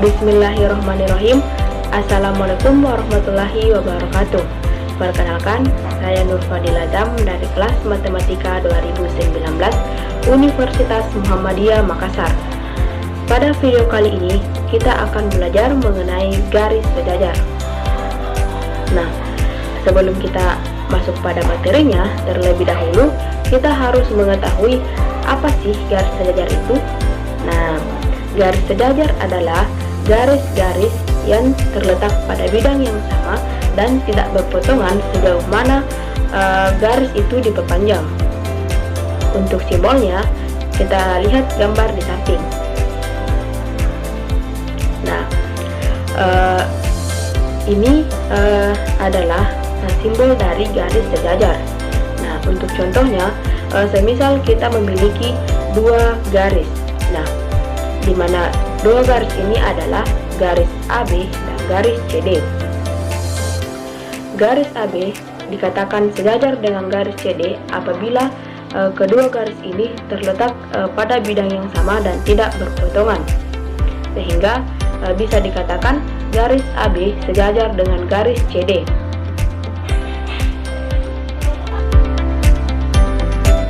Bismillahirrahmanirrahim. Assalamualaikum warahmatullahi wabarakatuh. Perkenalkan, saya Nur Fadila Adam dari kelas Matematika 2019 Universitas Muhammadiyah Makassar. Pada video kali ini, kita akan belajar mengenai garis sejajar. Nah, sebelum kita masuk pada materinya, terlebih dahulu kita harus mengetahui apa sih garis sejajar itu. Nah, garis sejajar adalah garis-garis yang terletak pada bidang yang sama dan tidak berpotongan sejauh mana garis itu diperpanjang. Untuk simbolnya, kita lihat gambar di samping. Nah, ini adalah simbol dari garis sejajar. Nah, untuk contohnya, semisal kita memiliki dua garis. Nah, di mana dua garis ini adalah garis AB dan garis CD. Garis AB dikatakan sejajar dengan garis CD apabila kedua garis ini terletak pada bidang yang sama dan tidak berpotongan, sehingga bisa dikatakan garis AB sejajar dengan garis CD.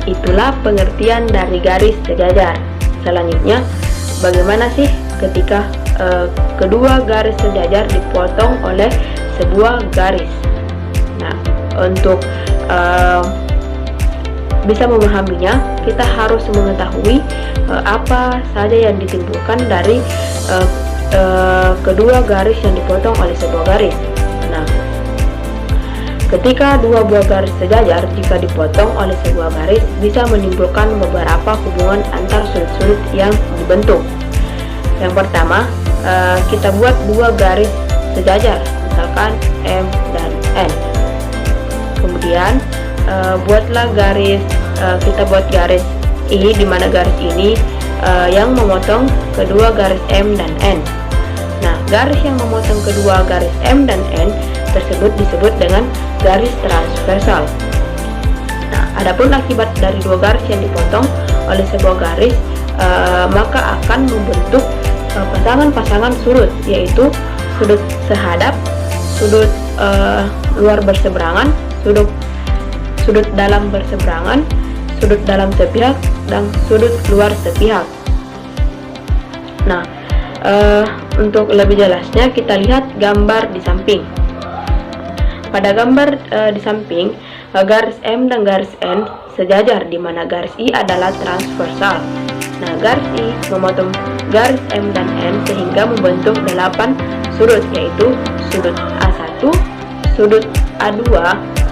Itulah pengertian dari garis sejajar. Selanjutnya, bagaimana sih ketika kedua garis sejajar dipotong oleh sebuah garis? Nah, untuk bisa memahaminya, kita harus mengetahui apa saja yang ditimbulkan dari kedua garis yang dipotong oleh sebuah garis. Nah, ketika dua buah garis sejajar jika dipotong oleh sebuah garis bisa menimbulkan beberapa hubungan antar sudut-sudut yang dibentuk. Yang pertama, kita buat dua garis sejajar, misalkan M dan N. Kemudian buatlah garis, kita buat garis I, di mana garis ini yang memotong kedua garis M dan N. Nah, garis yang memotong kedua garis M dan N tersebut disebut dengan garis transversal. Nah, adapun akibat dari dua garis yang dipotong oleh sebuah garis, maka akan membentuk pasangan-pasangan sudut, yaitu sudut sehadap, sudut luar berseberangan, sudut dalam berseberangan, sudut dalam sepihak, dan sudut luar sepihak. Nah, untuk lebih jelasnya kita lihat gambar di samping. Pada gambar di samping, garis M dan garis N sejajar, di mana garis I adalah transversal. Nah, garis I memotong garis M dan N sehingga membentuk 8 sudut, yaitu sudut A1, sudut A2,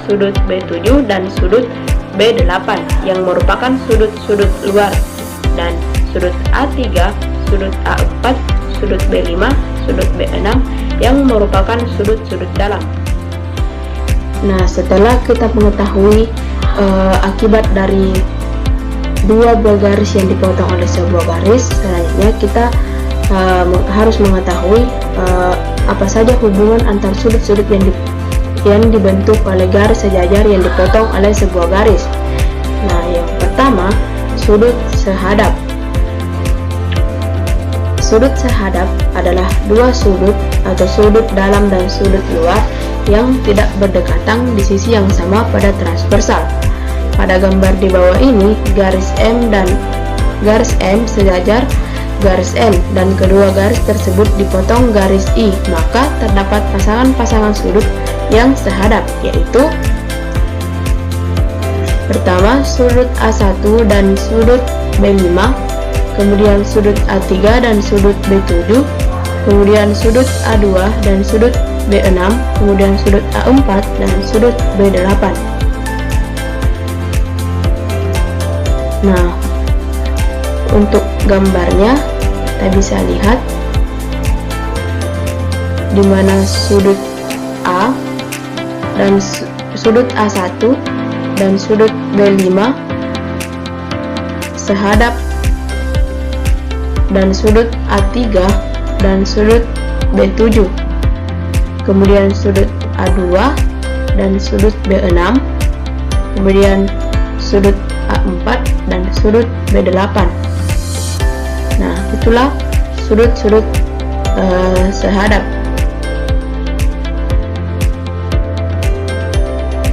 sudut B7, dan sudut B8 yang merupakan sudut-sudut luar, dan sudut A3, sudut A4, sudut B5, sudut B6 yang merupakan sudut-sudut dalam. Nah, setelah kita mengetahui akibat dari dua buah garis yang dipotong oleh sebuah garis, selanjutnya kita harus mengetahui apa saja hubungan antar sudut-sudut yang dibentuk oleh garis sejajar yang dipotong oleh sebuah garis. Nah, yang pertama, sudut sehadap. Sudut sehadap adalah dua sudut atau sudut dalam dan sudut luar yang tidak berdekatan di sisi yang sama pada transversal. Pada gambar di bawah ini, garis M dan garis M sejajar garis N dan kedua garis tersebut dipotong garis I, maka terdapat pasangan-pasangan sudut yang sehadap, yaitu pertama sudut A1 dan sudut B5, kemudian sudut A3 dan sudut B7, kemudian sudut A2 dan sudut B6, kemudian sudut A4 dan sudut B8. Nah, untuk gambarnya kita bisa lihat di mana sudut A dan sudut A1 dan sudut B5 sehadap, dan sudut A3 dan sudut B7, kemudian sudut A2 dan sudut B6, kemudian sudut A4 dan sudut B8. Nah, itulah sudut-sudut sehadap.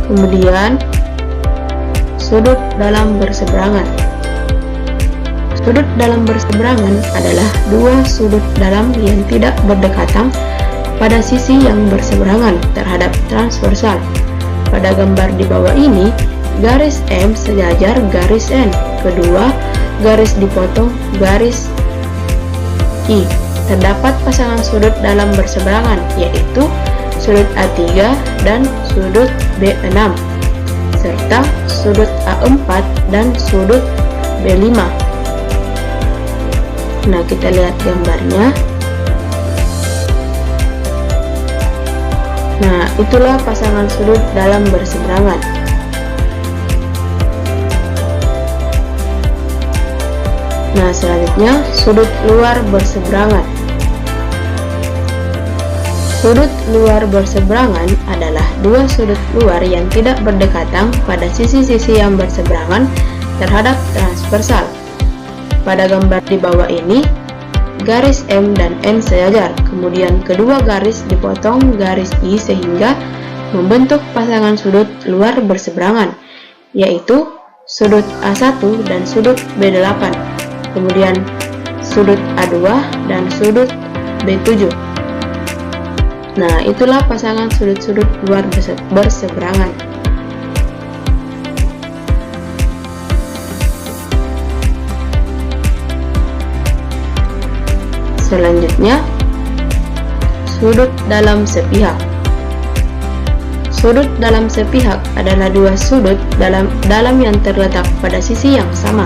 Kemudian sudut dalam berseberangan. Sudut dalam berseberangan adalah dua sudut dalam yang tidak berdekatan pada sisi yang berseberangan terhadap transversal. Pada gambar di bawah ini, garis M sejajar garis N. Kedua garis dipotong garis I. Terdapat pasangan sudut dalam berseberangan, yaitu sudut A3 dan sudut B6, serta sudut A4 dan sudut B5. Nah, kita lihat gambarnya. Nah, itulah pasangan sudut dalam berseberangan. Nah, selanjutnya sudut luar berseberangan. Sudut luar berseberangan adalah dua sudut luar yang tidak berdekatan pada sisi-sisi yang berseberangan terhadap transversal. Pada gambar di bawah ini, garis M dan N sejajar, kemudian kedua garis dipotong garis I sehingga membentuk pasangan sudut luar berseberangan, yaitu sudut A1 dan sudut B8, kemudian sudut A2 dan sudut B7. Nah, itulah pasangan sudut-sudut luar berseberangan. Selanjutnya, sudut dalam sepihak. Sudut dalam sepihak adalah dua sudut dalam yang terletak pada sisi yang sama.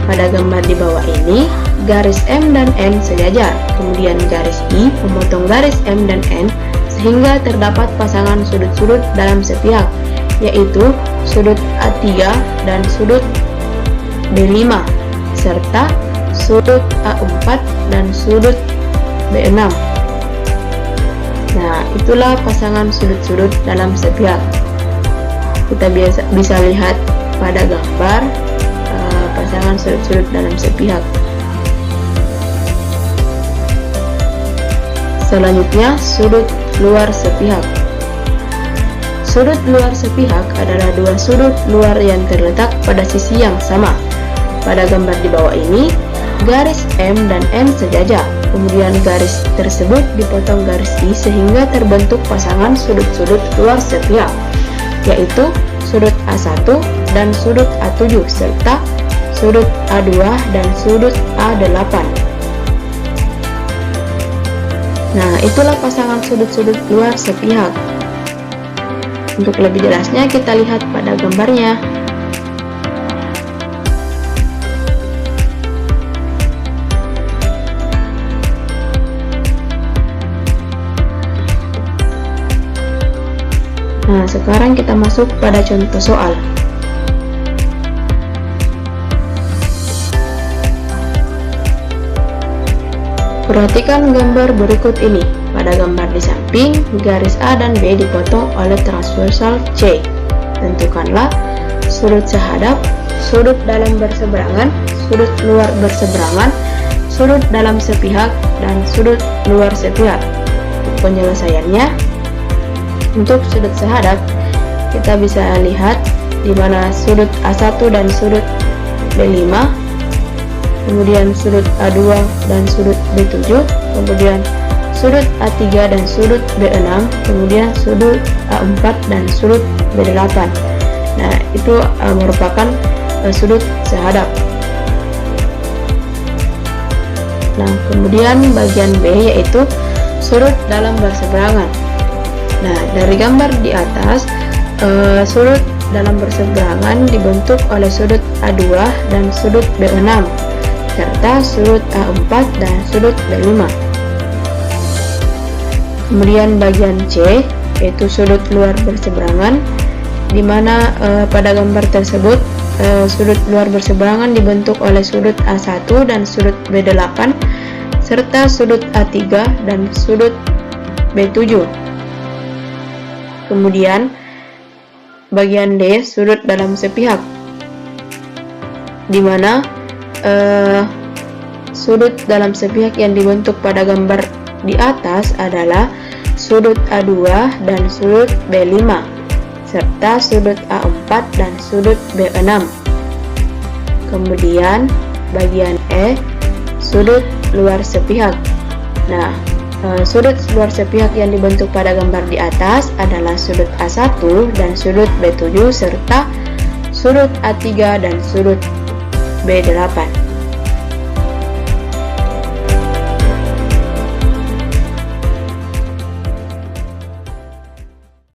Pada gambar di bawah ini, garis M dan N sejajar, kemudian garis I memotong garis M dan N sehingga terdapat pasangan sudut-sudut dalam sepihak, yaitu sudut A3 dan sudut B5, serta sudut A4 dan sudut B6. Nah, itulah pasangan sudut-sudut dalam sepihak. Kita bisa lihat pada gambar pasangan sudut-sudut dalam sepihak. Selanjutnya, sudut luar sepihak. Sudut luar sepihak adalah dua sudut luar yang terletak pada sisi yang sama. Pada gambar di bawah ini, garis M dan N sejajar, kemudian garis tersebut dipotong garis I sehingga terbentuk pasangan sudut-sudut luar sepihak, yaitu sudut A1 dan sudut A7 serta sudut A2 dan sudut A8. Nah, itulah pasangan sudut-sudut luar sepihak. Untuk lebih jelasnya kita lihat pada gambarnya. Nah, sekarang kita masuk pada contoh soal. Perhatikan gambar berikut ini. Pada gambar di samping, garis A dan B dipotong oleh transversal C. Tentukanlah sudut sehadap, sudut dalam berseberangan, sudut luar berseberangan, sudut dalam sepihak, dan sudut luar sepihak. Penyelesaiannya, untuk sudut sehadap, kita bisa lihat di mana sudut A1 dan sudut B5, kemudian sudut A2 dan sudut B7, kemudian sudut A3 dan sudut B6, kemudian sudut A4 dan sudut B8. Nah, itu merupakan sudut sehadap. Nah, kemudian bagian B yaitu sudut dalam berseberangan. Nah, dari gambar di atas, sudut dalam berseberangan dibentuk oleh sudut A2 dan sudut B6 serta sudut A4 dan sudut B5. Kemudian bagian C yaitu sudut luar berseberangan, di mana pada gambar tersebut sudut luar berseberangan dibentuk oleh sudut A1 dan sudut B8 serta sudut A3 dan sudut B7. Kemudian bagian D sudut dalam sepihak, di mana sudut dalam sepihak yang dibentuk pada gambar di atas adalah sudut A2 dan sudut B5, serta sudut A4 dan sudut B6. Kemudian bagian E, sudut luar sepihak. Nah, sudut luar sepihak yang dibentuk pada gambar di atas adalah sudut A1 dan sudut B7 serta sudut A3 dan sudut B8.